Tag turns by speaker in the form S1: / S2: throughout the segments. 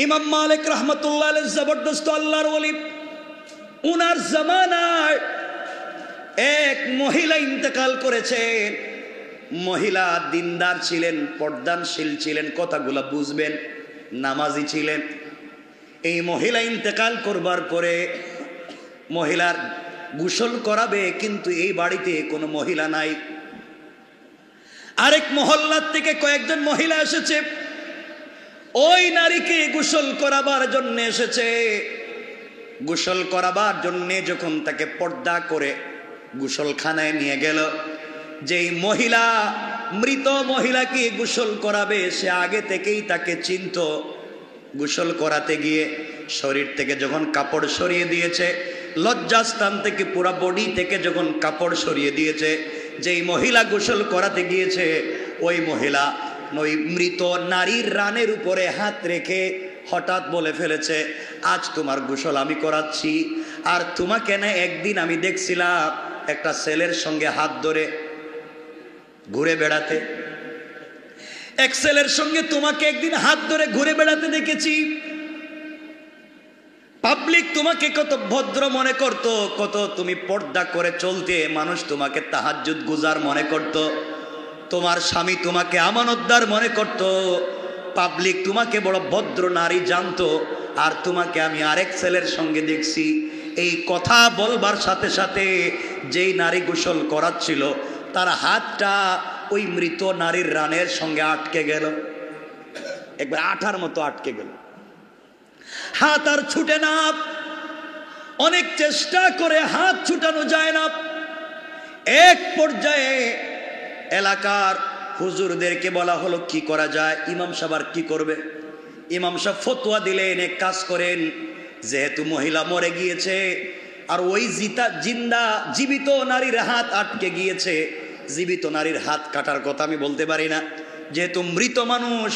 S1: ইমাম মালিক রহমতুল্লাহ আলাইহি জবরদস্ত আল্লাহর ওলি, উনার জামানায় এক মহিলা ইন্তেকাল করেছেন। মহিলা দিনদার ছিলেন, পর্দানশীল ছিলেন, কথাগুলো বুঝবেন, নামাজি ছিলেন। এই মহিলা ইন্তেকাল করবার পরে মহিলার গোসল করাবে, কিন্তু এই বাড়িতে কোনো মহিলা নাই। আরেক মহল্লার থেকে কয়েকজন মহিলা এসেছে, ওই নারীকে গোসল করাবার জন্য এসেছে। গোসল করাবার জন্য যখন তাকে পর্দা করে গোসলখানায় নিয়ে গেল, যেই মহিলা মৃত মহিলাকে গোসল করাবে সে আগে থেকেই তাকে চিনত। গোসল করাতে গিয়ে শরীর থেকে যখন কাপড় সরিয়ে দিয়েছে, লজ্জাস্থান থেকে পুরা বডি থেকে যখন কাপড় সরিয়ে দিয়েছে, যেই মহিলা গোসল করাতে গিয়েছে ওই মহিলা ওই মৃত নারীর রানের উপরে হাত রেখে হঠাৎ বলে ফেলেছে, আজ তোমার গোসল আমি করাচ্ছি। আর তোমাকে না একদিন আমি দেখছিলাম একটা ছেলের সঙ্গে হাত ধরে ঘুরে বেড়াতে, এক ছেলের সঙ্গে তোমাকে একদিন হাত ধরে ঘুরে বেড়াতে দেখেছি। পাবলিক তোমাকে কত ভদ্র মনে করত, কত তুমি পর্দা করে চলতে, মানুষ তোমাকে তাহাজ্জুদ গুজার মনে করত, তোমার স্বামী তোমাকে আমানতদার মনে করত, পাবলিক তোমাকে বড় ভদ্র নারী জানতো। আর তোমাকে আমি আরেক ছেলের সঙ্গে দেখছি। এই কথা বলবার সাথে সাথে যেই নারী গোসল করাচ্ছিল তার হাতটা ওই মৃত নারীর রানের সঙ্গে আটকে গেল, একবার আঠার মতো আটকে গেল। হাত আর ছুটে না, অনেক চেষ্টা করে হাত ছুটানো যায় না। এক পর্যায়ে এলাকার হুজুরদেরকে বলা হলো কি করা যায়। ইমাম সাহেব আর কি করবে? ইমাম সাহেব ফতোয়া দিলেন, এক কাজ করেন, যেহেতু মহিলা মরে গিয়েছে আর ওই জীবিত নারীর হাত আটকে গিয়েছে, জীবিত নারীর হাত কাটার কথা আমি বলতে পারি না, যেহেতু মৃত মানুষ,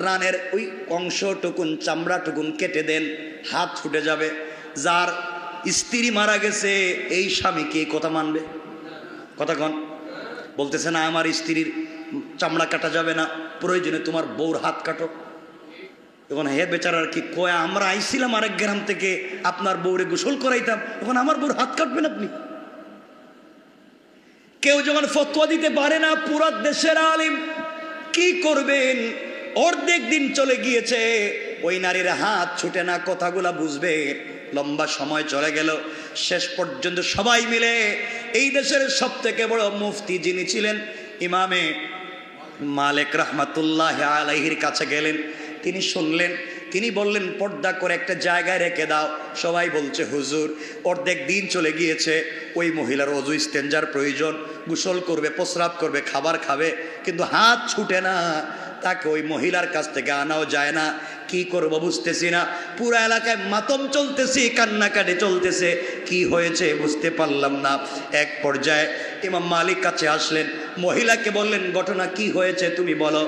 S1: রানের ওই অংশটুকুন চামড়াটুকুন কেটে দেন, হাত ছুটে যাবে। যার স্ত্রী মারা গেছে এই স্বামীকে কথা মানবে? কথা কন বলতেছে না, আমার স্ত্রীর চামড়া কাটা যাবে না, প্রয়োজনে তোমার বউর হাত কাটো। এখন হে বেচারার কি কয়, আমরা আইছিলাম আরেক গ্রাম থেকে আপনার বউরে গোসল করাইতাম, এখন আমার বউর হাত কাটবেন আপনি? কেউ যখন ফতোয়া দিতে পারে না, পুরা দেশের আলিম কি করবেন? অর্ধেক দিন চলে গিয়েছে, ওই নারীর হাত ছুটে না, কথাগুলা বুঝবে। লম্বা সময় চলে গেল, শেষ পর্যন্ত সবাই মিলে এই দেশের সব থেকে বড় মুফতি যিনি ছিলেন ইমামে মালিক রহমাতুল্লাহ আলাইহির কাছে গেলেন। তিনি শুনলেন, তিনি বললেন পর্দা করে একটা জায়গায় রেখে দাও। সবাই বলছে হুজুর অর্ধেক দিন চলে গিয়েছে, ওই মহিলার অজু ইস্তেঞ্জার প্রয়োজন, গোসল করবে, প্রস্রাব করবে, খাবার খাবে, কিন্তু হাত ছুটে না, তাকে ওই মহিলার কাছ থেকে আনাও যায় না। কি করব বুঝতেছি না, পুরা এলাকায় মাতম চলতেছে, কান্নাকাটি চলতেছে, কি হয়েছে বুঝতে পারলাম না। এক পর্যায়ে ইমাম মালিক কাছে আসলেন, মহিলাকে বললেন ঘটনা কি হয়েছে তুমি বলো।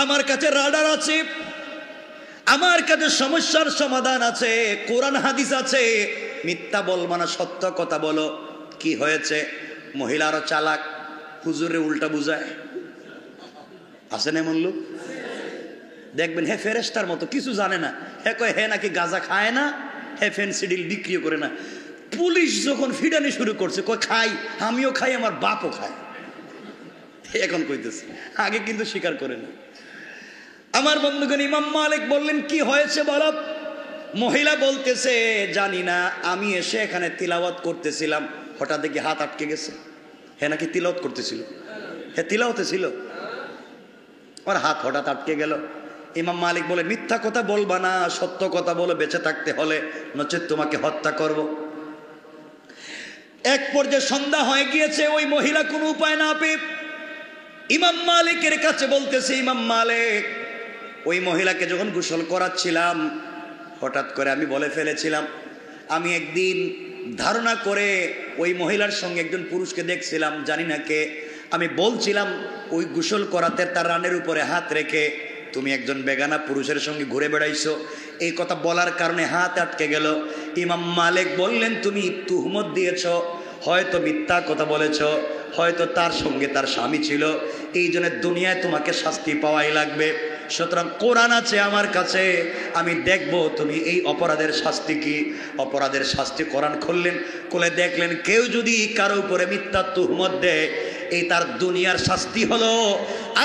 S1: আমার কাছে রাডার আছে, আমার কাছে সমস্যার সমাধান আছে, কোরআন হাদিস আছে, মিথ্যা বলবো না, সত্য কথা বলো, কি হয়েছে? মহিলা আরো চালাক, হুজুরে উল্টা বুঝায়। আছে না এমন লোক? দেখবেন হে ফেরেশতার মতো, কিছু জানে না, হে কয় হে নাকি গাঁজা খায় না, হে ফেন্সিডিল বিক্রিও করে না। পুলিশ যখন ফিডানি শুরু করছে, কয় খাই, আমিও খাই, আমার বাপও খায়, এখন কইতেছে, আগে কিন্তু স্বীকার করে না। আমার বন্ধুগণ, ইমাম মালিক বললেন কি হয়েছে বলো। মহিলা বলতেছে জানি না, আমি এসে এখানে তিলাওয়াত করতেছিলাম, হঠাৎ দেখি হাত আটকে গেছে। হে নাকি তিলাওয়াত করতেছিল, হে তিলাওয়াতে ছিল, ওর হাত হঠাৎ আটকে গেল। ইমাম মালিক বলে মিথ্যা কথা বলবা না, সত্য কথা বলো বেঁচে থাকতে হলে, নচেত তোমাকে হত্যা করব। এক পর্যায়ে সন্ধ্যা হয়ে গিয়েছে, ওই মহিলা কোনো উপায় না পেয়ে ইমাম মালিকের কাছে বলতেছে, ইমাম মালিক ওই মহিলাকে যখন গোসল করাচ্ছিলাম হঠাৎ করে আমি বলে ফেলেছিলাম, আমি একদিন ধারণা করে ওই মহিলার সঙ্গে একজন পুরুষকে দেখছিলাম, জানি না কে, আমি বলছিলাম ওই গোসল করাতে তার রানের উপরে হাত রেখে তুমি একজন বেগানা পুরুষের সঙ্গে ঘুরে বেড়াইছো, এই কথা বলার কারণে হাত আটকে গেল। ইমাম মালিক বললেন তুমি তুহমত দিয়েছ, হয়তো মিথ্যা কথা বলেছ, হয়তো তার সঙ্গে তার স্বামী ছিল, এই জন্য দুনিয়ায় তোমাকে শাস্তি পাওয়াই লাগবে। সুতরাং কোরআন আছে আমার কাছে, আমি দেখব তুমি এই অপরাধের শাস্তি কি। অপরাধের শাস্তি কোরআন খুললেন, খুলে দেখলেন কেউ যদি কারো উপরে মিথ্যা তুহমত দেয়, এই তার দুনিয়ার শাস্তি হলো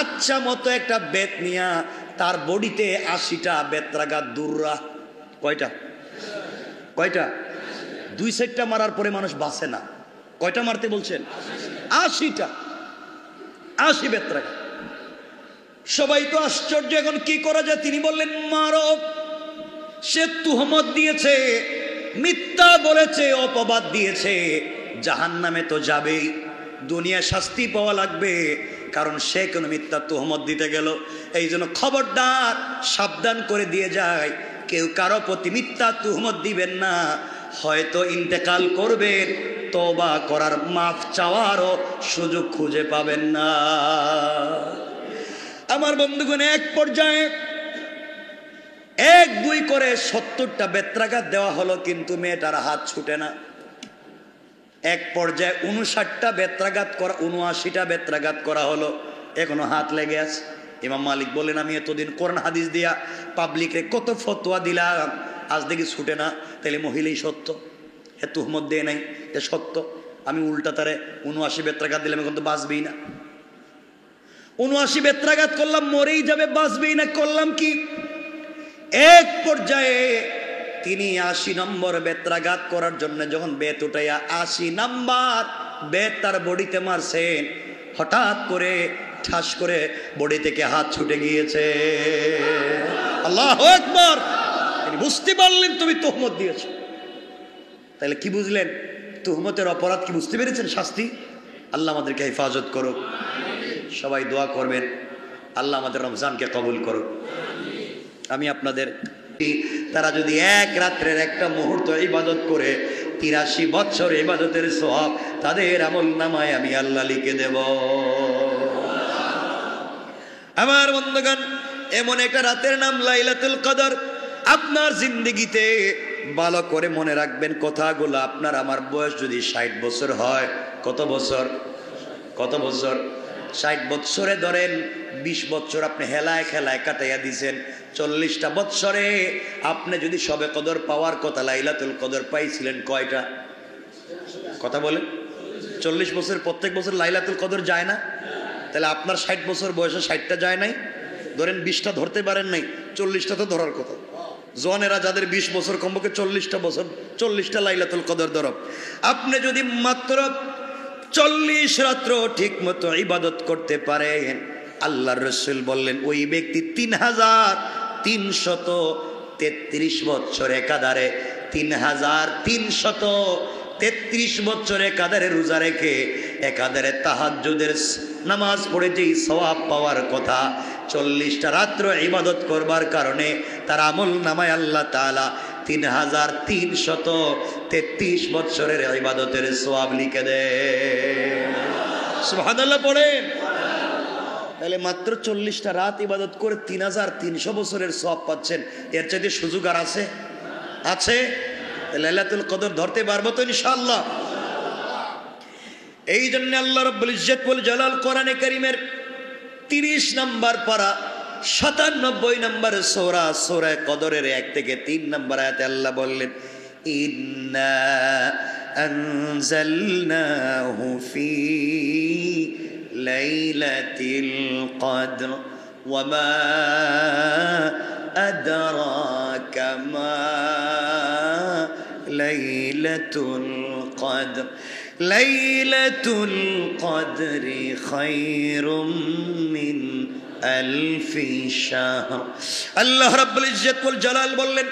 S1: আচ্ছা মতো একটা বেত নিয়া তার বডিতে 80টা বেত্রাঘাত দূররা। কয়টা? 2 সাইডটা মারার পরে মানুষ বাঁচে না। কয়টা মারতে বলছেন? 80টা, 80 বেত্রাঘাত। সবাই তো আশ্চর্য, এখন কি করা যায়? তিনি বললেন মারো। সে তুহমত দিয়েছে, মিথ্যা বলেছে, অপবাদ দিয়েছে, জাহান্নামে তো যাবেই, দুনিয়া শাস্তি পাওয়া লাগবে, কারণ সে কোনো মিথ্যা তুহমত দিতে গেল। এই জন্য খবরদার, সাবধান করে দিয়ে যায়, কেউ কারো প্রতি মিথ্যা তুহমত দিবেন না। হয়তো ইন্তেকাল করবেন, তওবা করার, মাফ চাওয়ারও সুযোগ খুঁজে পাবেন না। আমার বন্ধুগণ, এক পর্যায়ে 1-2 করে 70টা বেত্রাঘাত দেওয়া হলো, কিন্তু মেয়েটার হাত ছুটে না। এক পর্যায়ে 59টা বেত্রাঘাত করা, 79টা বেত্রাঘাত করা হলো, এখনো হাত লেগে আছে। ইমাম মালিক বলেন, আমি এতদিন কোরআন হাদিস দিয়া পাবলিকে কত ফতোয়া দিলাম, আজ দেখি ছুটে না, তাহলে মহিলাই সত্য, এ তুহমত দেয় নাই, এ সত্য। আমি উল্টা তারে 79 বেত্রাঘাত দিলাম, এখন তো বাঁচবেই না। 79 বেত্রাঘাত করলাম, মরেই যাবে, বাঁচবেই না, করলাম কি? এক পর্যায়ে তিনি 80 নম্বর বেত্রাঘাত করার জন্য যখন বেত উঠাইয়া 80 নাম্বার বেত তার বডিতে মারছেন, হঠাৎ করে ঠাস করে বডি থেকে হাত ছুটে গিয়েছে। আল্লাহু আকবার! তিনি বুঝতে পারলেন তুমি তুহমত দিয়েছ। তাহলে কি বুঝলেন? তুহমতের অপরাধ কি বুঝতে পেরেছেন? শাস্তি। আল্লাহ আমাদেরকে হেফাজত করুক। সবাই দোয়া করবেন, আল্লাহ আমাদের রমজানকে কবুল করুক। আমি আপনাদের, তারা যদি এক রাত্রের একটা মুহূর্ত ইবাদত করে 83 বছর ইবাদতের সওয়াব তাদের আমল নামায় আমি আল্লাহ লিখে দেব। আমার বন্ধুগণ, এমন একটা রাতের নাম লাইলাতুল কদর। আপনার জিন্দেগিতে ভালো করে মনে রাখবেন কথাগুলো। আপনার আমার বয়স যদি 60 বছর হয়, কত বছর? 60 বছরে ধরেন 20 বছর আপনি হেলায় খেলায় কাটাইয়া দিছেন। 40টা বছরে আপনি যদি সবে কদর পাওয়ার কথা, লাইলাতুল কদর পাইছিলেন কয়টা? কথা বলেন। 40 বছর, প্রত্যেক বছর লাইলাতুল কদর যায় না? তাহলে আপনার 60 বছর বয়সে 60টা যায় নাই, ধরেন 20টা ধরতে পারেন নাই, 40টা তো ধরার কথা। জওয়ানেরা যাদের 20 বছর, কমপক্ষে 40টা বছর, 40টা লাইলাতুল কদর ধরো। আপনি যদি মাত্র 40 রাত্র ঠিক মতো ইবাদত করতে পারেন, আল্লাহর রাসূল বললেন ওই ব্যক্তি 3333 বছর একাধারে, 3333 বছর একাধারে রোজা রেখে একাধারে তাহাজ্জুদের নামাজ পড়ে যেই সওয়াব পাওয়ার কথা, 40টা রাত্র ইবাদত করবার কারণে তার আমল নামায় আল্লাহ তাআলা 3333 বছরের ইবাদতের সওয়াব লিখে দেন। সুবহানাল্লাহ পড়েন। তাহলে মাত্র 40টা রাত ইবাদত করে 3300 বছরের সওয়াব পাচ্ছেন। এর চাইতে সুযোগ আর আছে? আছে। লাইলাতুল কদর ধরতে পারবো তো ইনশাআল্লাহ। এই জন্য আল্লাহ রাব্বুল ইজ্জত ওয়াল জালাল কোরআনে কারীমের 30 নম্বর পারা 97 নম্বর সূরা, সূরা কদরের 1 থেকে 3 নম্বর আয়াতে আল্লাহ বললেন, ইন্না আনজালনাহু ফি লাইলাতিল কদর ওয়া মা আদরাকা মা লাইলাতুল কদর লাইলাতুল কদরি খায়রুম মিন আলফি শাহর। আল্লাহ রাব্বুল ইজ্জত ওয়াল জালাল বললেন,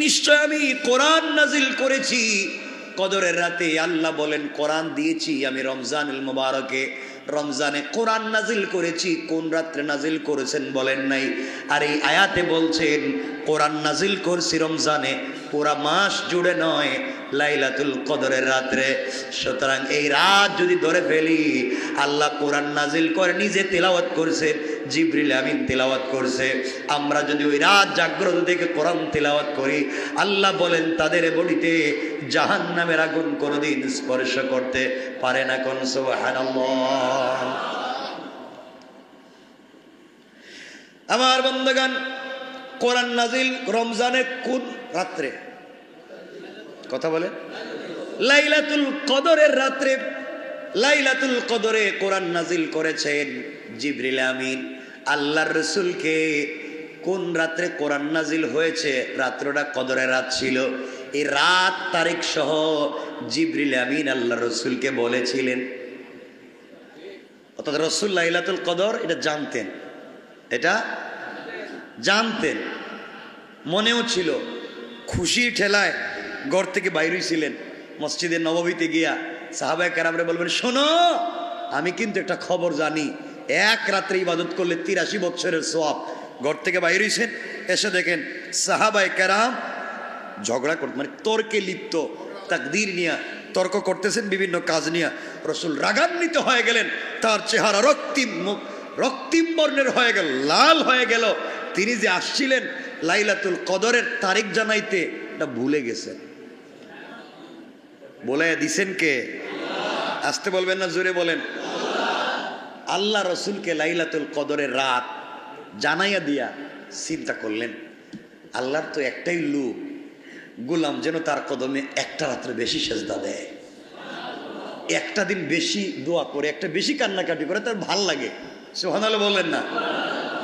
S1: নিশ্চয় আমি কোরআন নাজিল করেছি কদরের রাতে। আল্লাহ বলেন কোরআন দিয়েছি আমি রমজানুল মুবারকে, রমজানে কোরআন নাজিল করেছি। কোন রাত্রে নাজিল করেছেন বলেন নাই। আর এই আয়াতে বলছেন কোরআন নাজিল করছি রমজানে, পুরা মাস জুড়ে নয়, লাইলাতুল কদরের রাত্রে। সুতরাং এই রাত যদি ধরে ফেলি, আল্লাহ কোরআন নাজিল করে নিজে তেলাওয়াত করছে, জিবরিল আমিন তেলাওয়াত করছে। আমরা যদি ওই রাত জাগ্রত থেকে কোরআন তেলাওয়াত করি, আল্লাহ বলেন তাদের বডিতে জাহান্নামের আগুন কোনোদিন স্পর্শ করতে পারে না। কোন সুবহানাল্লাহ। আমার বন্ধুগণ, কোরআন নাজিল রমজানের কোন রাত্রে? কথা বলে লাইলাতুল কদরের রাত্রে। লাইলাতুল কদরে কোরআন নাজিল করেছেন জিবরিল আমিন আল্লাহর রাসূলকে। কোন রাত্রে কোরআন নাজিল হয়েছে? রাত্রটা কদরের রাত ছিল। এই রাত তারিখ সহ জিবরিল আমিন আল্লাহর রাসূলকে বলেছিলেন। অর্থাৎ রাসূল লাইলাতুল কদর এটা জানতেন, এটা জানতেন, মনেও ছিল। খুশির ঠেলায় ঘর থেকে বাইর হইছিলেন, মসজিদে নববীতে গিয়া সাহাবায়ে কেরামরে বলবেন, শোনো আমি কিন্তু একটা খবর জানি, এক রাত্রে ইবাদত করলে 83 বছরের সওয়াব। ঘর থেকে বাইর হইছেন, এসে দেখেন সাহাবায়ে কেরাম ঝগড়া করতে, মানে তর্কে লিপ্ত, তাকদীর নিয়ে তর্ক করতেছেন, বিভিন্ন কাজ নিয়ে। রাসূল রাগান্বিত হয়ে গেলেন, তার চেহারা রক্তিম বর্ণের হয়ে গেল, লাল হয়ে গেল। তিনি যে আসছিলেন লাইলাতুল কদরের তারিখ জানাইতে, এটা ভুলে গেছেন। বলে দিছেন কে? আসতে বলবেন না, জোরে বলেন। আল্লাহ রসুলকে লাইলাতুল কদরের রাত জানাইয়া দিয়া চিন্তা করলেন, আল্লাহর তো একটাই লোক, গোলাম যেন তার কদমে একটা রাত্রে বেশি সেজদা দেয়, একটা দিন বেশি দোয়া করে, একটা বেশি কান্নাকাটি করে, তার ভাল লাগে। সুবহানাল্লাহ বলেন না?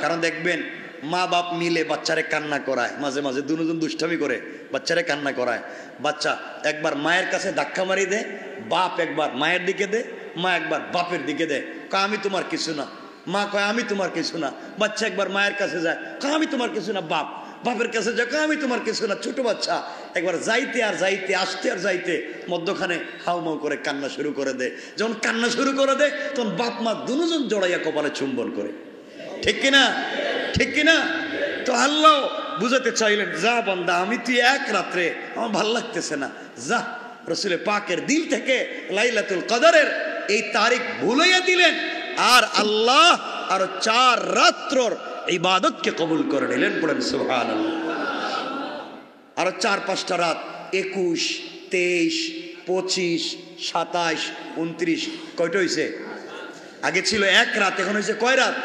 S1: কারণ দেখবেন মা বাপ মিলে বাচ্চারে কান্না করায়, মাঝে মাঝে দুজন দুষ্টামি করে বাচ্চারে কান্না করায়। বাচ্চা একবার মায়ের কাছে ধাক্কা মারি দেয়, বাপ একবার মায়ের দিকে দেয়, মা একবার বাপের দিকে দেয়, কয় আমি তোমার কিছু না। মা কয় আমি তোমার কিছু না। বাচ্চা একবার মায়ের কাছে যায়, কয় আমি তোমার কিছু না। বাপের কাছে যায়, কয় আমি তোমার কিছু না। ছোট বাচ্চা একবার যাইতে আর যাইতে, আসতে আর যাইতে, মধ্যখানে হাউমাউ করে কান্না শুরু করে দেয়। যখন কান্না শুরু করে দেয়, তখন বাপ মা দুজন জড়াইয়া কপালে চুম্বন করে। ঠিক কিনা? ঠিক কিনা? তো আল্লাহ বুঝাতে চাইলেন, যা বান্দা, আমি তুই এক রাত্রে, আমার ভাল লাগতেছে না, যা। রাসূল পাকের দিল থেকে লাইলাতুল কদরের এই তারিখ ভুলাইয়া দিলেন, আর আল্লাহ আরো 4 রাত্রর ইবাদতকে কবুল করে নিলেন। বলেন সুবহানাল্লাহ। আরো 4-5টা রাত, 21, 23, 25, 27, 29, কয়টা হয়েছে? আগে ছিল 1 রাত, এখন হয়েছে কয় রাত?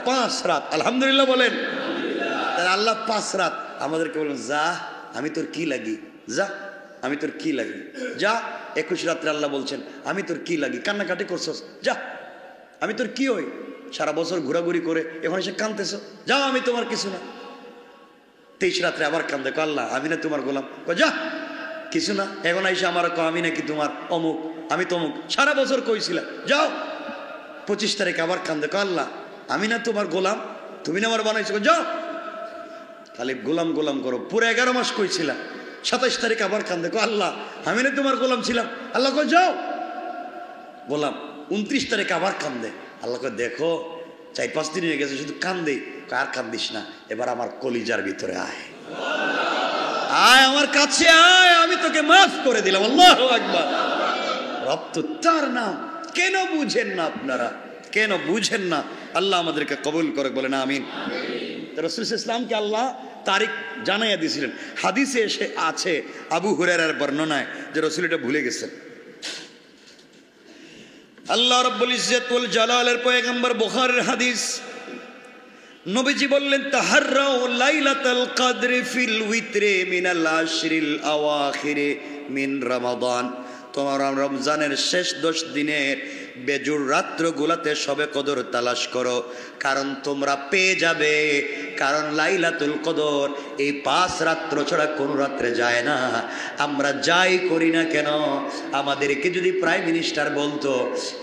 S1: 5 রাত। আলহামদুলিল্লাহ বলেন। আল্লাহ 5 রাত আমাদেরকে বলেন, যা আমি তোর কি লাগি, যা আমি তোর কি লাগি, যা। 21 রাত্রে আল্লাহ বলছেন, আমি তোর কি লাগি, কান্নাকাটি করছস, যা আমি তোর কি হই, সারা বছর ঘোরাঘুরি করে এখন এসে কাঁদতেছ, যাও আমি তোমার কিছু না। 23 রাত্রে আবার কান্দে, আল্লাহ আমি না তোমার গোলাম, যা কিছু না। এখন আইসা আমার আমি নাকি তোমার অমুক, আমি তমুক, সারা বছর কইছিলাম, যাও। 25 তারিখ আবার কান্দে, আল্লাহ আমি না তোমার গোলাম, তুমি না আমার বানাইছো, যাও। খালি গোলাম গোলাম করো, পুরো 11 মাস কইছিলাম। 27 তারিখ আবার কান্দে, আল্লাহ আমি না তোমার গোলাম ছিলাম, আল্লাহ কই যাও গোলাম। 29 তারিখ আবার কান্দে, আল্লাহ কই দেখো 4-5 দিন হয়ে গেছে শুধু কান্দে, আর কান্দিস না, এবার আমার কলিজার ভিতরে আয়, আয় আমার কাছে আয়, আমি তোকে মাফ করে দিলাম। আল্লাহু আকবার। রব তো তার নাম। কেন বুঝেন না আপনারা? কেন বুঝেন না? আল্লাহ আমাদেরকে কবুল করে, বলেন আমিন। রাসূল ইসলামকে আল্লাহ তারিখ জানাইয়া দিয়েছিলেন। হাদিসে এসে আছে, আবু হুরায়রার বর্ণনায়, যে রাসূল এটা ভুলে গেছেন। আল্লাহ রাব্বুল ইজ্জত ওয়াল জালালের পয়গম্বর, বুখারীর হাদিস, নবীজি বললেন, তাহাররাউ লাইলাতুল কদরি ফিল উইত্রে মিনাল আশরিল আওয়াখিরে মিন রমাদান। তোমার রমজানের শেষ 10 দিনের বেজুর রাত্রগুলাতে সবে কদর তালাশ করো, কারণ তোমরা পেয়ে যাবে। কারণ লাইলাতুল কদর এই 5 রাত্র ছাড়া কোনো রাত্রে যায় না। আমরা যাই করি না কেন, আমাদেরকে যদি প্রাইম মিনিস্টার বলতো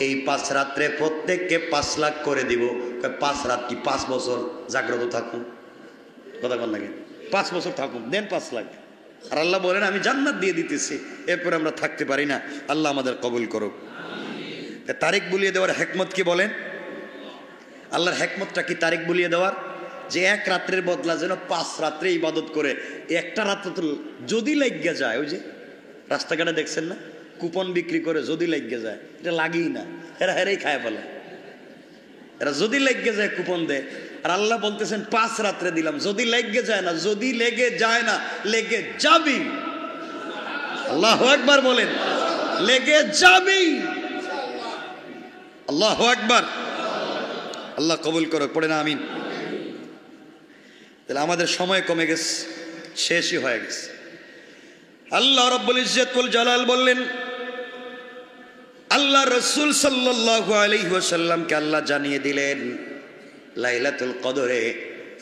S1: এই 5 রাত্রে প্রত্যেককে 5 লাখ করে দিব, 5 রাত কি 5 বছর জাগ্রত থাকুন, কথা কন লাগে, 5 বছর থাকুন, দেন 5 লাখ। আর আল্লাহ বলেন আমি জান্নাত দিয়ে দিতেছি, এরপরে আমরা থাকতে পারি না। আল্লাহ আমাদের কবুল করুক। তারিখ বুলিয়ে দেওয়ার হেকমত কি বলেন? আল্লাহর হেকমতটা কি তারিখ বুলিয়ে দেওয়ার? যে 1 রাত্রের বদলা যেন 5 রাত্রে ইবাদত করে। একটা রাত্র তো যদি লাগিয়ে যায়, ওই যে রাস্তাঘাটে দেখছেন না, কুপন বিক্রি করে যদি লাগিয়ে যায়, এটা লাগেই না, হেরাই খায় ফেলে। এরা যদি লেগে যায় কুপন দেয়। আর আল্লাহ বলতেছেন 5 রাত্রে দিলাম, যদি লেগে যায় না, যদি লেগে যায় না, লেগে যাবি। আল্লাহু আকবার বলেন, লেগে যাবি। আল্লাহু আকবার। আল্লাহ কবুল করো, পড়ে না আমিন। তাহলে আমাদের সময় কমে গেছে, শেষই হয়ে গেছে। আল্লাহ রাব্বুল ইজ্জতুল জালাল বললেন, আল্লাহ রাসূল সাল্লাল্লাহু আলাইহি ওয়াসাল্লামকে আল্লাহ জানিয়ে দিলেন লাইলাতুল কদরে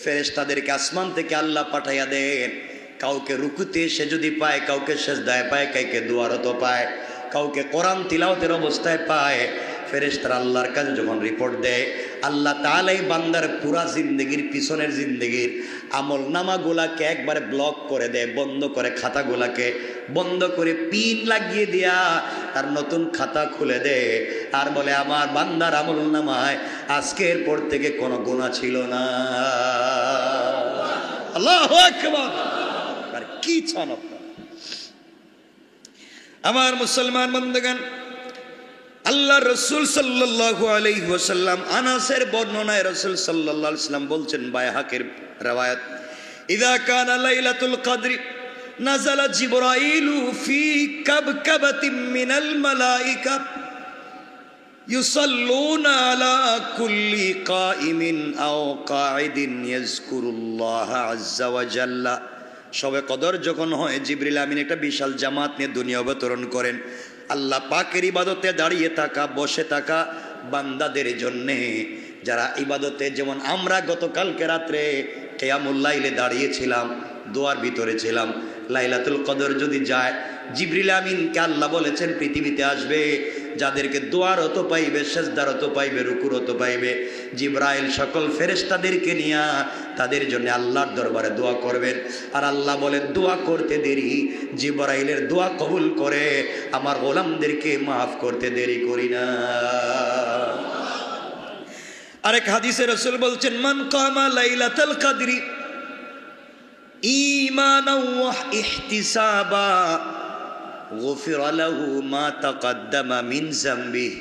S1: ফেরেশতাদেরকে আসমান থেকে আল্লাহ পাঠাইয়া দেন। কাউকে রুকুতে সে যদি পায়, কাউকে সেজদায় পায়, কাউকে দুয়ারত পায়, কাউকে কোরআন তিলাওয়াতের অবস্থায় পায়, ফেরেশতারা আল্লাহর কাছে যখন রিপোর্ট দেয়, আল্লাহ তাআলা এই বান্দার পুরা জিন্দেগির পিছনের জিন্দেগির আমল নামাগুলাকে একবারে ব্লক করে দেয়, বন্ধ করে, খাতাগুলাকে বন্ধ করে পিন লাগিয়ে দিয়া তার নতুন খাতা খুলে দেয় আর বলে, আমার বান্দার আমল নামায় আজকের পর থেকে কোনো গুনাহ ছিল না। আল্লাহু আকবার। আর কি চান আপনারা? আমার মুসলমান বন্ধুগণ, আল্লাহ রসুল সাল্লাল্লাহু আলাইহি ওয়াসাল্লাম আনাসের বর্ণনায় রসুল সাল্লাল্লাহু আলাইহি ওয়াসাল্লাম বলছেন, বায়হাকির riwayat, ইযা কানা লাইলাতুল কদরি নাযালা জিবরাইলু ফি কাবকাবাতিন মিনাল মালাইকা ইউসাল্লুনা আলা কুল্লি কাইমিন আও কাঈদিন ইয়াযকুরুল্লাহ আযজা ওয়া জাল্লা। শবে কদর যখন হয়, জিবরিল আমিন একটা বিশাল জামাত নিয়ে দুনিয়া অবতরণ করেন। আল্লাহ পাকের ইবাদতে দাঁড়িয়ে থাকা, বসে থাকা বান্দাদের জন্যে, যারা ইবাদতে, যেমন আমরা গতকালকে রাত্রে কিয়ামুল লাইলে দাঁড়িয়েছিলাম, দোয়ার ভিতরে ছিলাম, লাইলাতুল কদর যদি যায়, জিবরিল আমিনকে আল্লাহ বলেছেন পৃথিবীতে আসবে, যাদেরকে দোয়ারত পাইবে, সেজদারত পাইবে, রুকুরত পাইবে, জিবরাইল সকল ফেরেশতাদেরকে নিয়ে তাদের জন্য আল্লাহর দরবারে দোয়া করবেন। আর আল্লাহ বলেন, দোয়া করতে দেরি, জিবরাইলের দোয়া কবুল করে আমার গোলামদেরকে মাফ করতে দেরি করি না। আরেক হাদিসে রাসূল বলছেন, মান কামা লাইলাতুল কদরি ঈমানাও ওয়া ইহতিসাবা গুফিরা লাহু মা তাকাদ্দামা মিন যামবিহি।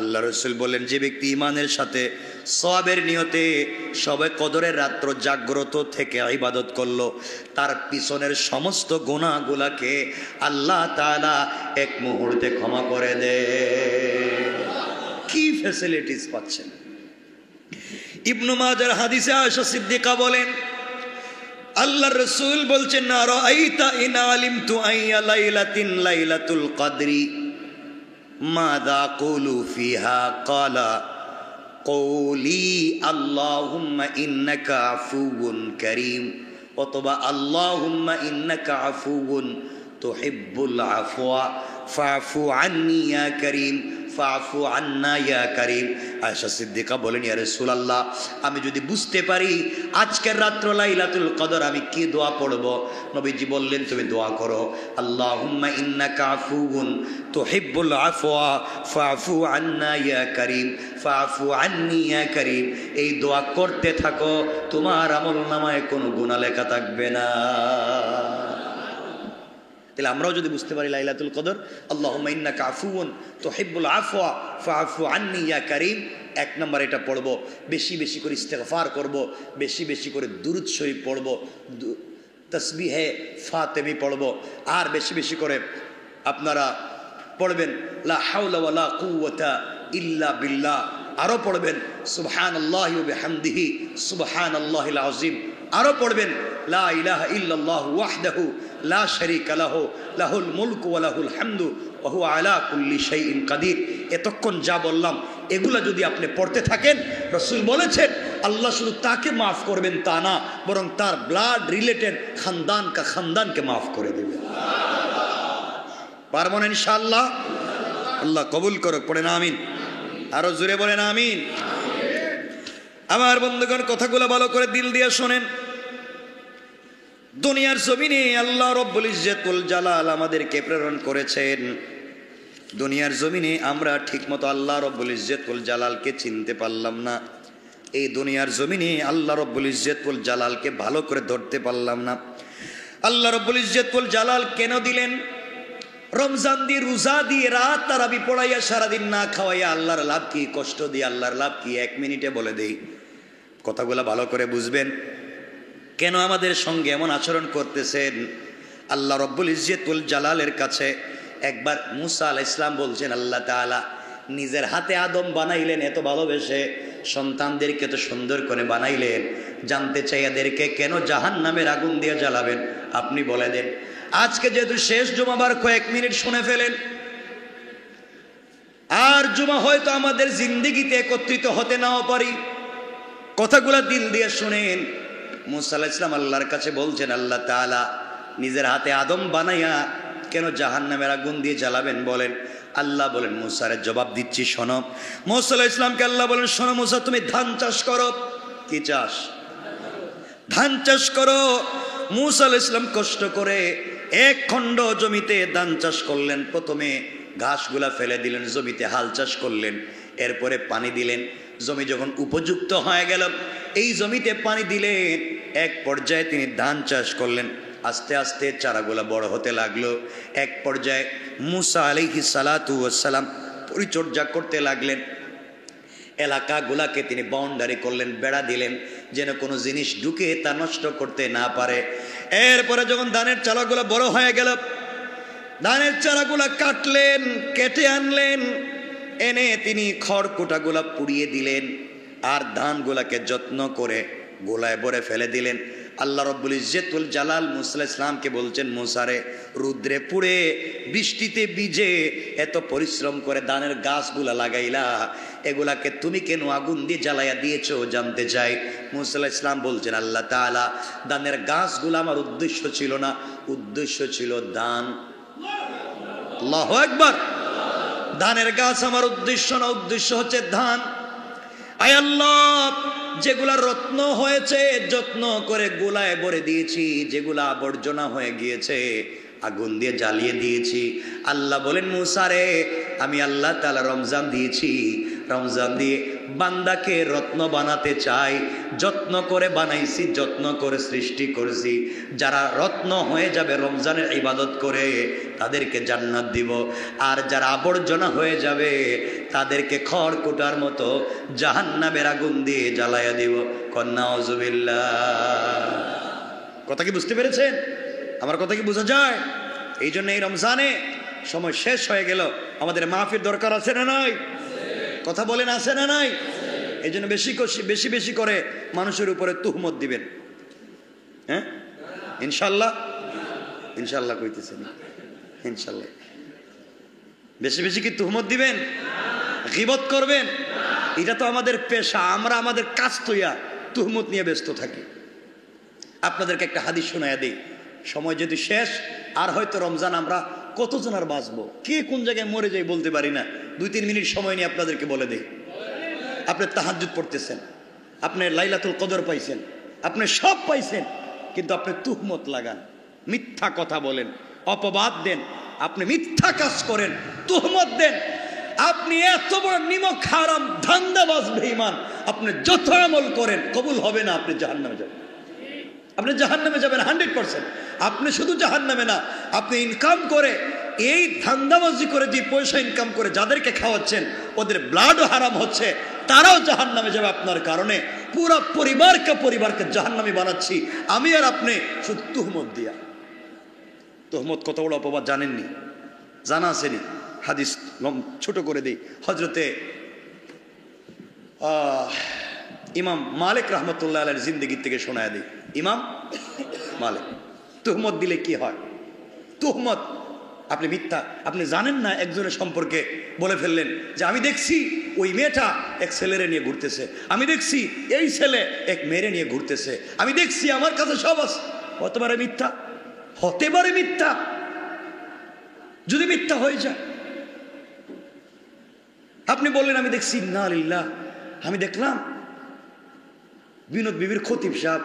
S1: আল্লাহ রাসূল বলেন, যে ব্যক্তি ঈমানের সাথে সওয়াবের নিয়তে শবে কদরের রাত্র জাগ্রত থেকে ইবাদত করলো, তার পিছনের সমস্ত গুনাহগুলোকে আল্লাহ তাআলা এক মুহূর্তে ক্ষমা করে দেয়। কি ফ্যাসিলিটিস পাচ্ছেন! ইবনু মাজার হাদিসে আয়েশা সিদ্দিকা বলেন, আল্লাহর রাসূল বলছেন, আরাআইতা ইন আলিমতু আইয়া লাইলাতিন লাইলাতুল কদরি মাযা কুলু ফিহা ক্বালা কওলি আল্লাহুম্মা ইন্নাকা আফুউন কারীম, অথবা আল্লাহুম্মা ইন্নাকা আফুউন তুহিব্বুল আফওয়া ফাআফু আন্নি ইয়া কারীম ফাআফু আন্না ইয়া কারীম। আয়েশা সিদ্দিকা বলেন, ইয়া রাসূলুল্লাহ, আমি যদি বুঝতে পারি আজকের রাত্র লাইলাতুল কদর, আমি কি দোয়া পড়ব? নবীজি বললেন, তুমি দোয়া করো, আল্লাহুম্মা ইন্নাকা আফুউন তুহিব্বুল আফওয়া ফাআফু আন্না ইয়া কারীম ফাআফু আন্নি ইয়া কারীম। এই দোয়া করতে থাকো, তোমার আমলনামায় কোনো গুনাহ লেখা থাকবে না। তাহলে আমরাও যদি বুঝতে পারি লাইলাতুল কদর, আল্লাহুম্মা ইন্নাকা আফুউন তুহিব্বুল আফওয়া ফাআফু আন্নি ইয়া কারীম, এক নম্বর এটা পড়ব, বেশি বেশি করে ইস্তেগফার করব, বেশি বেশি করে দুরূদ শরীফ পড়ব, তাসবিহে ফাতেমি পড়ব, আর বেশি বেশি করে আপনারা পড়বেন লা হাওলা ওয়ালা কুওয়াতা ইল্লা বিল্লাহ, আরও পড়বেন সুবহানাল্লাহি ওয়া বিহামদিহি সুবহানাল্লাহিল আযীম, আরও পড়বেন লা ইলাহা ইল্লাল্লাহু ওয়াহদাহু লা শারীকা লাহু লাহুল মুলকু ওয়া লাহুল হামদু ওয়া হুয়া আলা কুল্লি শাইইন কাদির। এতক্ষণ যা বললাম, এগুলা যদি আপনি পড়তে থাকেন, রাসূল বলেছেন আল্লাহ শুধু তাকে মাফ করবেন তা না, বরং তার ব্লাড রিলেটেড খানদানকে মাফ করে দেবেন। পারবেন ইনশাআল্লাহ? আল্লাহ কবুল করুক। পড়েন আমিন। আরো জোরে বলেন আমিন। আমার বন্ধুগণ, কথাগুলো ভালো করে দিল দিয়ে শোনেন। দুনিয়ার জমিনে আল্লাহ রব্বুল ইজ্জতুল জালাল আমাদেরকে প্রেরণ করেছেন। দুনিয়ার জমিনে আমরা ঠিকমতো আল্লাহ রব্বুল ইজ্জতুল জালালকে চিনতে পারলাম না। এই দুনিয়ার জমিনে আল্লাহ রব্বুল ইজ্জতুল জালালকে ভালো করে ধরতে পারলাম না। আল্লাহ রব্বুল ইজ্জতুল জালাল কেন দিলেন? রমজান দিয়ে, রোজা দিয়ে, রাত তারাবি পড়াইয়া, সারাদিন না খাওয়াইয়া আল্লাহর লাভ কি? কষ্ট দিয়ে আল্লাহর লাভ কি? 1 মিনিটে বলে দেই, কথাগুলো ভালো করে বুঝবেন। কেন আমাদের সঙ্গে এমন আচরণ করতেছেন? আল্লাহ রব্বুল ইজ্জতুল জালালের কাছে একবার মুসা আলাইহিস সালাম বলছেন, আল্লাহ তাআলা নিজের হাতে আদম বানাইলেন এত ভালোবেসে, সন্তানদেরকে তো সুন্দর করে বানাইলেন, জানতে চাই এদেরকে কেন জাহান্নামের আগুন দিয়ে জ্বালাবেন? আপনি বলে দেন। আজকে যেহেতু শেষ জুমাবার কয়েক মিনিট শুনে ফেলেন, আর জুমা হয়তো আমাদের জিন্দেগিতে একত্রিত হতে নাও পারি, কথাগুলা দিল দিয়ে শুনেন। মুসা আলাইহিস সালাম আল্লাহর কাছে বলছেন, আল্লাহ তাআলা নিজের হাতে আদম বানাইয়া কেন জাহান্নামের আগুন দিয়ে জ্বালাবেন বলেন? আল্লাহ বলেন, মুসারে জবাব দিচ্ছি শোনো। মুসা আলাইহিস সালামকে আল্লাহ বলেন, শোনো মুসা, তুমি ধান চাষ করো। কি চাষ? ধান চাষ করো। মুসা আলাইহিস সালাম কষ্ট করে এক খণ্ড জমিতে ধান চাষ করলেন। প্রথমে ঘাসগুলা ফেলে দিলেন, জমিতে হাল চাষ করলেন, এরপরে পানি দিলেন। জমি যখন উপযুক্ত হয়ে গেল, এই জমিতে পানি দিলেন, এক পর্যায়ে তিনি ধান চাষ করলেন। আস্তে আস্তে চারাগুলা বড় হতে লাগলো। এক পর্যায়ে মুসা আলাইহিস সালাতু ওয়াস সালাম পরিচর্যা করতে লাগলেন। এলাকাগুলাকে তিনি বাউন্ডারি করলেন, বেড়া দিলেন, যেন কোনো জিনিস ঢুকে তা নষ্ট করতে না পারে। এরপরে যখন ধানের চারাগুলা বড় হয়ে গেল, ধানের চারাগুলা কাটলেন, কেটে আনলেন, এনে তিনি খড়কুটাগুলা পুড়িয়ে দিলেন, আর ধানগুলাকে যত্ন করে গোলায় ভরে ফেলে দিলেন। আল্লাহ রব্বুল ইজ্জতুল জালাল মুসা আলাইহিস সালামকে বলছেন, মুসারে রুদ্রে পুড়ে বৃষ্টিতে ভিজে এত পরিশ্রম করে ধানের গাছগুলা লাগাইলা, এগুলাকে তুমি কেন আগুন দিয়ে জ্বালাইয়া দিয়েছো জানতে চাই। মুসা আলাইহিস সালাম বলছেন, আল্লাহ তাআলা ধানের গাছগুলো আমার উদ্দেশ্য ছিল না, উদ্দেশ্য ছিল ধান। আল্লাহু আকবার। ধানের গাছ আমার উদ্দেশ্য না, উদ্দেশ্য হচ্ছে ধান। আয় আল্লাহ, যেগুলা রত্ন হয়েছে যত্ন করে গোলায় ভরে দিয়েছি, যেগুলা আবর্জনা হয়ে গিয়েছে আগুন দিয়ে জ্বালিয়ে দিয়েছি। আল্লাহ বলেন, মুসা রে, আমি আল্লাহ তাআলা রমজান দিয়েছি, রমজান দিয়ে বান্দাকে রত্ন বানাতে চাই, যত্ন করে বানাইছি, যত্ন করে সৃষ্টি করেছি। যারা রত্ন হয়ে যাবে রমজানের ইবাদত করে, তাদেরকে জান্নাত দিব। আর যারা আবর্জনা হয়ে যাবে তাদেরকে খড়কুটার মতো জাহান্নামের আগুন দিয়ে জ্বালাইয়া দিব। নাউযুবিল্লাহ। কথা কি বুঝতে পেরেছেন? আমার কথা কি বোঝা যায়? এই জন্য এই রমজানে সময় শেষ হয়ে গেল, আমাদের মাহফিল দরকার আছে না নাই? কথা বলেন, আছে না নাই? এই জন্য বেশি বেশি করে মানুষের উপরে তুহমত দিবেন। হ্যাঁ, ইনশাল্লাহ। ইনশাল্লাহ কইতেছেন, ইনশাল্লাহ। বেশি বেশি কি তুহমত দিবেন? গীবত করবেন? এটা তো আমাদের পেশা, আমরা আমাদের কাজ তৈয়া তুহমত নিয়ে ব্যস্ত থাকি। আপনাদেরকে একটা হাদিস শোনায়া দিই, সময় যদি শেষ, আর হয়তো রমজান আমরা কতজন আর বাঁচবো, কে কোন জায়গায় মরে যাই বলতে পারি না। 2-3 মিনিট সময় নিয়ে আপনাদেরকে বলে দিই। আপনি তাহাজ্জুদ পড়তেছেন, আপনি লাইলাতুল কদর পাইছেন, আপনি সব পাইছেন, কিন্তু আপনি তুহমত লাগান, মিথ্যা কথা বলেন, অপবাদ দেন, আপনি মিথ্যা কাজ করেন, তুহমত দেন, আপনি এত বড় নিমক হারাম ধান্দাবাজ বেঈমান, আপনি যত আমল করেন কবুল হবে না, আপনি জাহান্নামে যাবেন। আপনি জাহান্নামে যাবেন 100%। আপনি শুধু জাহান্নামে না, আপনি ইনকাম করে, এই ধান্দাবাজি করে যে পয়সা ইনকাম করে যাদেরকে খাওয়াচ্ছেন, ওদের ব্লাডও হারাম হচ্ছে, তারাও জাহান্নামে যাবে আপনার কারণে। পুরো পরিবারকে জাহান্নামী বানাচ্ছি আমি আর আপনি, শুধু তুহমত দিয়া। তুহমত কত বড় অপবাদ জানেননি? জানা আসেনি? হাদিস ছোট করে দিই। হজরতে ইমাম মালিক রহমতুল্লাহ আলাইহির জিন্দেগি থেকে শোনায় দিই। ইমাম মালিক, তুহমত দিলে কি হয়? তুহমত, আপনি মিথ্যা, আপনি জানেন না, একজনের সম্পর্কে বলে ফেললেন যে আমি দেখছি ওই মেয়েটা এক ছেলেরে নিয়ে ঘুরতেছে, আমি দেখছি এই ছেলে এক মেয়েরে নিয়ে ঘুরতেছে, আমি দেখছি, আমার কাছে সব আছে। হতে পারে মিথ্যা, হতে পারে মিথ্যা। যদি মিথ্যা হয়ে যায়, আপনি বললেন আমি দেখছি, ইন্না লিল্লাহ, আমি দেখলাম বিনোদ বিবির খতিব সাহেব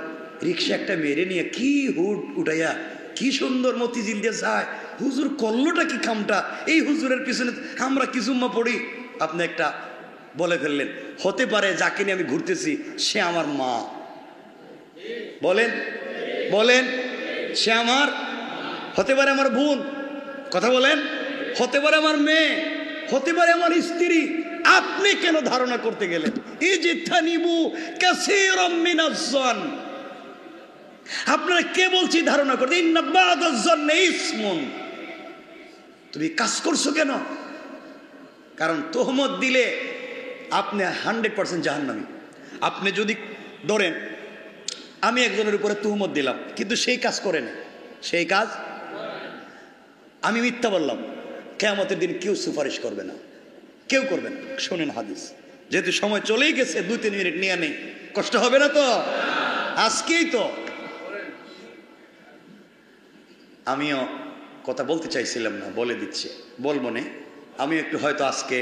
S1: রিক্সা একটা মেরে নিয়ে কি হুড উঠাইয়া কি সুন্দর মতিঝিল দিয়ে যায়, হুজুর করলোটা কি কামটা, এই হুজুরের পিছনে আমরা কি জুম্মা পড়ি। আপনি একটা বলে ফেললেন, হতে পারে যাকে নিয়ে আমি ঘুরতেছি সে আমার মা। বলেন বলেন, সে আমার, হতে পারে আমার বোন, কথা বলেন, হতে পারে আমার মেয়ে, হতে পারে আমার স্ত্রী। আপনি কেন ধারণা করতে গেলেন? ইজতানিবু কাসীরাম মিনাজ জন, আপনারা কে বলছি ধারণা করতে? ইন্না বা'দাজ জন্নি ইসমুন। তুমি কাজ করছো কেন? কারণ তোহমত দিলে আপনি 100% জাহান্নামী। আপনি যদি ধরেন আমি একজনের উপরে তুহমত দিলাম, কিন্তু সেই কাজ করে না, সেই কাজ আমি মিথ্যা বললাম, কিয়ামতের দিন কেউ সুপারিশ করবে না, কেউ করবে না। শোনেন হাদিস, যেহেতু সময় চলেই গেছে, 2-3 মিনিট নিয়ে নেই, কষ্ট হবে না তো? আজকেই তো আমিও কথা বলতে চাইছিলাম না, বলে দিচ্ছি, বলবো না। আমি একটু হয়তো আজকে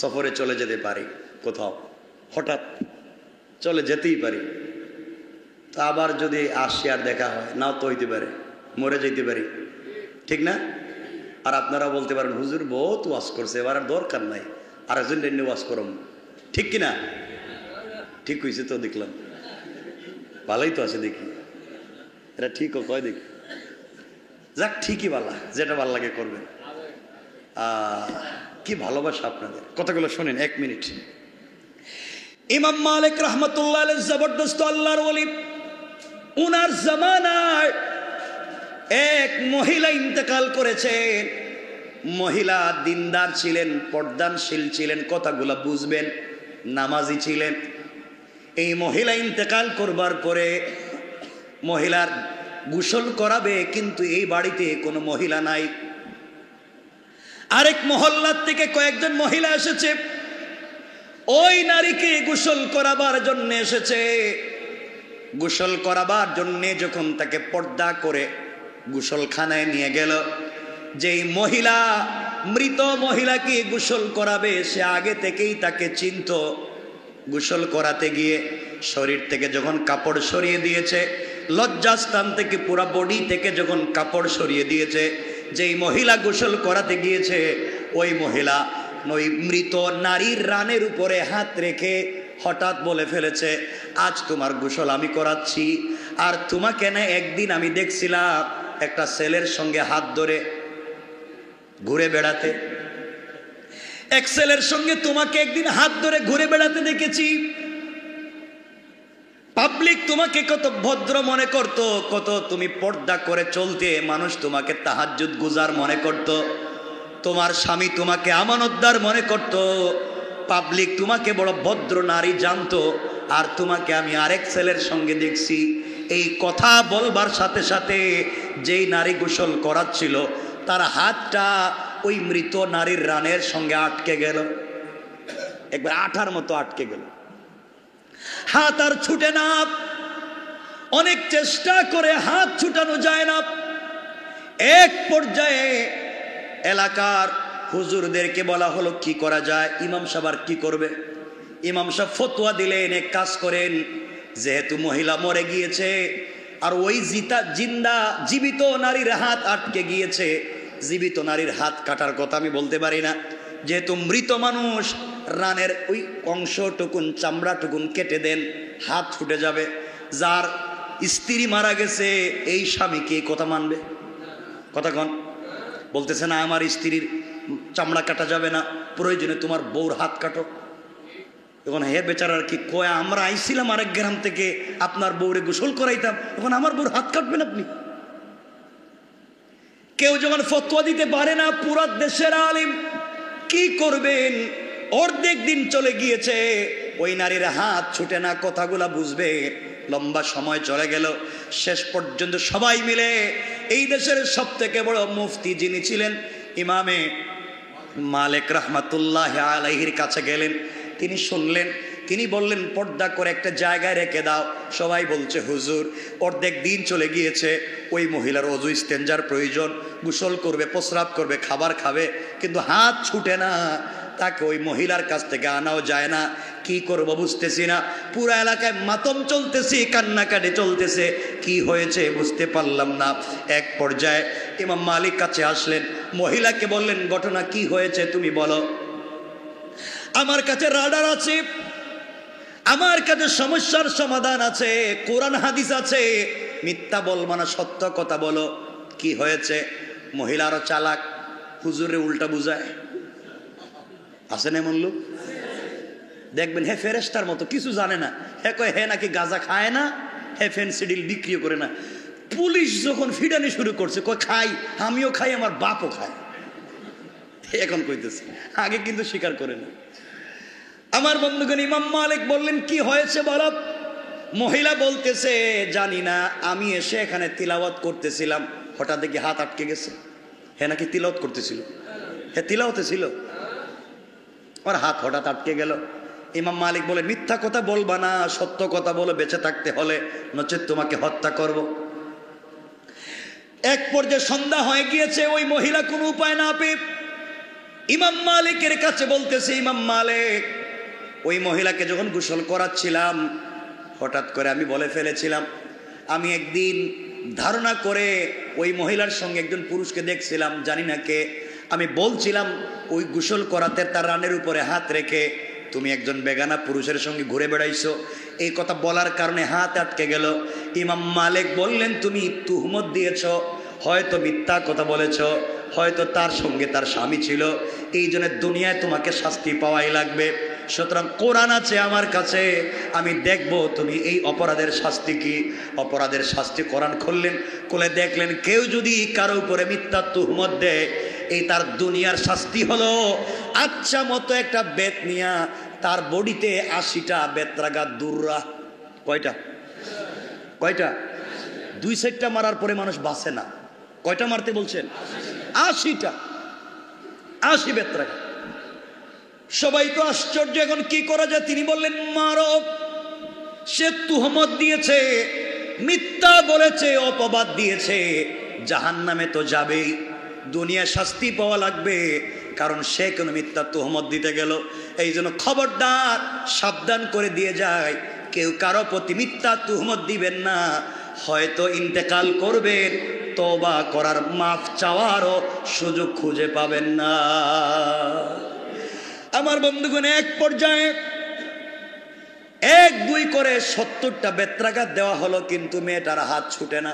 S1: সফরে চলে যেতে পারি, কোথাও হঠাৎ চলে যেতেই পারি। তা আবার যদি আসি আর দেখা হয়, নাও তো হইতে পারে, মরে যেতে পারি, ঠিক না? আর আপনারা বলতে পারেন হুজুর বহুত ওয়াজ করছে, এবার আর দরকার নাই, আর একজন ডেন্ডি ওয়াজ করম, ঠিক কিনা? ঠিক হয়েছে তো, দেখলাম ভালোই তো আছে, দেখি এটা ঠিকও কয়, দেখি যাক, ঠিকই বালা, যেটা ভাল লাগে করবেন। কি ভালোবাসা আপনাদের। কথাগুলো শোনেন, 1 মিনিট। ইমাম মালিক রহমতুল্লাহ আলাইহি জবরদস্ত আল্লাহর ওলি, উনার জামানায় এক মহিলা ইন্তেকাল করেছেন। মহিলা দিনদার ছিলেন, পর্দানশীল ছিলেন, কথাগুলো বুঝবেন, নামাজি ছিলেন। এই মহিলা ইন্তেকাল করবার পরে মহিলার গোসল করাবে, কিন্তু এই বাড়িতে কোনো মহিলা নাই। আরেক মহল্লার থেকে কয়েকজন মহিলা এসেছে, ওই নারীকে গোসল করাবার জন্য এসেছে। গোসল করাবার জন্য যখন তাকে পর্দা করে গোসলখানায় নিয়ে গেল, যেই মহিলা মৃত মহিলাকে গোসল করাবে, সে আগে থেকেই তাকে চিনত। গোসল করাতে গিয়ে শরীর থেকে যখন কাপড় সরিয়ে দিয়েছে, লজ্জাস্থান থেকে পুরো বডি থেকে যখন কাপড় সরিয়ে দিয়েছে, যেই মহিলা গোসল করাতে গিয়েছে, ওই মহিলা ওই মৃত নারীর রানের উপরে হাত রেখে হঠাৎ বলে ফেলেছে, আজ তোমার গোসল আমি করাচ্ছি। আর তোমাকে না একদিন আমি দেখছিলাম একটা ছেলের সঙ্গে হাত ধরে ঘুরে বেড়াতে, এক ছেলের সঙ্গে তোমাকে একদিন হাত ধরে ঘুরে বেড়াতে দেখেছি। পাবলিক তোমাকে কত ভদ্র মনে করত, কত তুমি পর্দা করে চলতে, মানুষ তোমাকে তাহাজ্জুদ গুজার মনে করত, তোমার স্বামী তোমাকে আমানতদার মনে করত, পাবলিক তোমাকে বড় ভদ্র নারী জানতো। আর তোমাকে আমি আরেক ছেলের সঙ্গে দেখছি। এই কথা বলবার সাথে সাথে যেই নারী গোসল করাচ্ছিল, তার হাতটা ওই মৃত নারীর রানের সঙ্গে আটকে গেল, একবার আঠার মতো আটকে গেল। হাত আর ছুটে না, অনেক চেষ্টা করে হাত ছুটানো যায় না। এক পর্যায়ে এলাকার হুজুরদেরকে বলা হলো কি করা যায়। ইমাম সাহেব আর কি করবে? ইমাম সাহেব ফতোয়া দিলেন, এক কাজ করেন, যেহেতু মহিলা মরে গিয়েছে আর ওই জীবিত নারীর হাত আটকে গিয়েছে, জীবিত নারীর হাত কাটার কথা আমি বলতে পারি না, যেহেতু মৃত মানুষ, রানের ওই অংশটুকুন চামড়াটুকুন কেটে দেন, হাত ছুটে যাবে। যার স্ত্রী মারা গেছে এই স্বামীকে কথা মানবে? কথা কন, বলতেছে না আমার স্ত্রীর চামড়া কাটা যাবে না, প্রয়োজনে তোমার বউর হাত কাটো। এখন হে বেচারার কি কয়, আমরা আইছিলাম আরেক গ্রাম থেকে আপনার বউরে গোসল করাইতাম, এখন আমার বউর হাত কাটবেন আপনি? কেউ যখন ফতোয়া দিতে পারে না, পুরা দেশের আলিম কি করবেন? অর্ধেক দিন চলে গিয়েছে, ওই নারীর হাত ছুটে না, কথাগুলা বুঝবে। লম্বা সময় চলে গেল, শেষ পর্যন্ত সবাই মিলে এই দেশের সব থেকে বড় মুফতি যিনি ছিলেন ইমামে মালিক রহমাতুল্লাহ আলাইহির কাছে গেলেন। তিনি শুনলেন, তিনি বললেন পর্দা করে একটা জায়গায় রেখে দাও। সবাই বলছে হুজুর অর্ধেক দিন চলে গিয়েছে, ওই মহিলার ওযু ইস্তেঞ্জার প্রয়োজন, গোসল করবে, প্রস্রাব করবে, খাবার খাবে, কিন্তু হাত ছুটে না, তাকে ওই মহিলার কাছ থেকে আনাও যায় না। কি করবো বুঝতেছি না, পুরো এলাকায় মাতম চলতেছে, কান্নাকাটি চলতেছে, কি হয়েছে বুঝতে পারলাম না। এক পর্যায়ে ইমাম মালিক কাছে আসলেন, মহিলাকে বললেন ঘটনা কি হয়েছে তুমি বলো। আমার কাছে রাডার আছে, আমার কাছে সমস্যার সমাধান আছে, কোরআন হাদিস আছে, মিথ্যা বলবো না, সত্য কথা বলো, কি হয়েছে। মহিলারও চালাক, হুজুরে উল্টা বুঝায়, আছেন এমন লোক দেখবেন, হে ফেরেশতার মতো, কিছু জানে না। হে কয় হে নাকি গাঁজা খায় না, হে ফেনসিডিল বিক্রিও করে না। পুলিশ যখন ফিডানি শুরু করছে, কয় খাই, আমিও খাই, আমার বাপও খায়। এখন কইতেছে, আগে কিন্তু স্বীকার করে না। আমার বন্ধুগণ, ইমাম মালিক বললেন কি হয়েছে বলো। মহিলা বলতেছে জানি না, আমি এসে এখানে তিলাওয়াত করতেছিলাম, হঠাৎ দেখি হাত আটকে গেছে। হ্যাঁ নাকি তিলাওয়াত করতেছিল? হ্যাঁ তিলাওয়াতে ছিল, ওর হাত হঠাৎ আটকে গেল। ইমাম মালিক বলে মিথ্যা কথা বলবা না, সত্য কথা বলো বেঁচে থাকতে হলে, নচেৎ তোমাকে হত্যা করব। এক পর্যায়ে সন্ধ্যা হয়ে গিয়েছে, ওই মহিলা কোনো উপায় না পেয়ে ইমাম মালিকের কাছে বলতেছে, ইমাম মালিক, ওই মহিলাকে যখন গোসল করাচ্ছিলাম হঠাৎ করে আমি বলে ফেলেছিলাম, আমি একদিন ধারণা করে ওই মহিলার সঙ্গে একজন পুরুষকে দেখছিলাম, জানি না কে। আমি বলছিলাম ওই গোসল করাতে তার রানের উপরে হাত রেখে তুমি একজন বেগানা পুরুষের সঙ্গে ঘুরে বেড়াইছো। এই কথা বলার কারণে হাত আটকে গেল। ইমাম মালিক বললেন তুমি তুহমত দিয়েছ, হয়তো মিথ্যা কথা বলেছ, হয়তো তার সঙ্গে তার স্বামী ছিল, এই জন্য দুনিয়ায় তোমাকে শাস্তি পাওয়াই লাগবে। সুতরাং কোরআন আছে আমার কাছে, আমি দেখব তুমি এই অপরাধের শাস্তি কি। অপরাধের শাস্তি কোরআন খুললেন, খুলে দেখলেন কেউ যদি কারো উপরে মিথ্যা তুহমত দেয়, এই তার দুনিয়ার শাস্তি হলো আচ্ছা মতো একটা বেত নিয়া তার বডিতে 80টা বেত্রাঘাত দূররা। কয়টা? 2 সাইডটা মারার পরে মানুষ বাঁচে না। কয়টা মারতে বলছেন? 80টা, 80 বেত্রাঘাত। সবাই তো আশ্চর্য, এখন কি করা যায়? তিনি বললেন মারো। সে তুহমত দিয়েছে, মিথ্যা বলেছে, অপবাদ দিয়েছে, জাহান্নামে তো যাবেই, দুনিয়া শাস্তি পাওয়া লাগবে, কারণ সে কোনো মিথ্যা তুহমত দিতে গেল। এই জন্য খবরদার, সাবধান করে দিয়ে যায়, কেউ কারো প্রতি মিথ্যা তুহমত দিবেন না। হয়তো ইন্তেকাল করবেন, তওবা করার, মাফ চাওয়ারও সুযোগ খুঁজে পাবেন না। আমার বন্ধুগণ, এক পর্যায়ে 1-2 করে 70টা বেত্রাঘাত দেওয়া হলো, কিন্তু মেয়েটার হাত ছুটে না।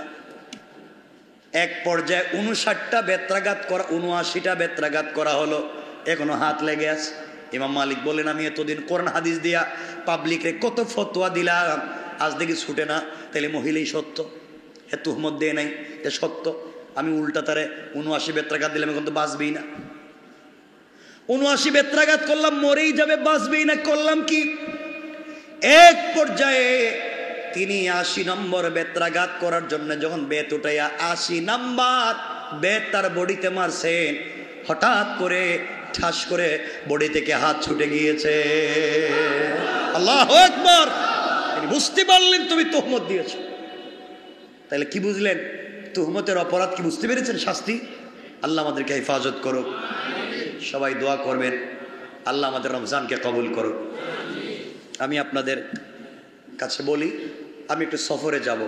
S1: এক পর্যায়ে 59টা বেত্রাঘাত করা, 79টা বেত্রাঘাত করা হলো, এখনো হাত লেগে আছে। ইমাম মালিক বলেন আমি এতদিন কোরআন হাদিস দিয়া পাবলিকরে কত ফতোয়া দিলাম, আজ দেখি ছুটে না, তাহলে মহিলাই সত্য, এ তুহমত দেয় নাই, এ সত্য। আমি উল্টা তারে 79 বেত্রাঘাত দিলাম, এখন তো বাঁচবেই না। 79 বেত্রাঘাত করলাম, মরেই যাবে, বাঁচবেই না, করলাম কি? এক পর্যায়ে তিনি 80 নম্বর বেত্রাঘাত করার জন্য যখন বেত উঠাইয়া 80 নাম্বার বেত তার বডিতে মারছেন, হঠাৎ করে ঠাস করে বডি থেকে হাত ছুটে গিয়েছে। আল্লাহু আকবার! তিনি বুঝতে পারলেন তুমি তুহমত দিয়েছো। তাহলে কি বুঝলেন? তুহমতের অপরাধ কি বুঝতে পেরেছেন? শাস্তি। আল্লাহ আমাদেরকে হেফাজত করুক। সবাই দোয়া করবেন, আল্লাহ আমাদের রমজানকে কবুল করুক। আমি আপনাদের কাছে বলি, আমি একটু সফরে যাব।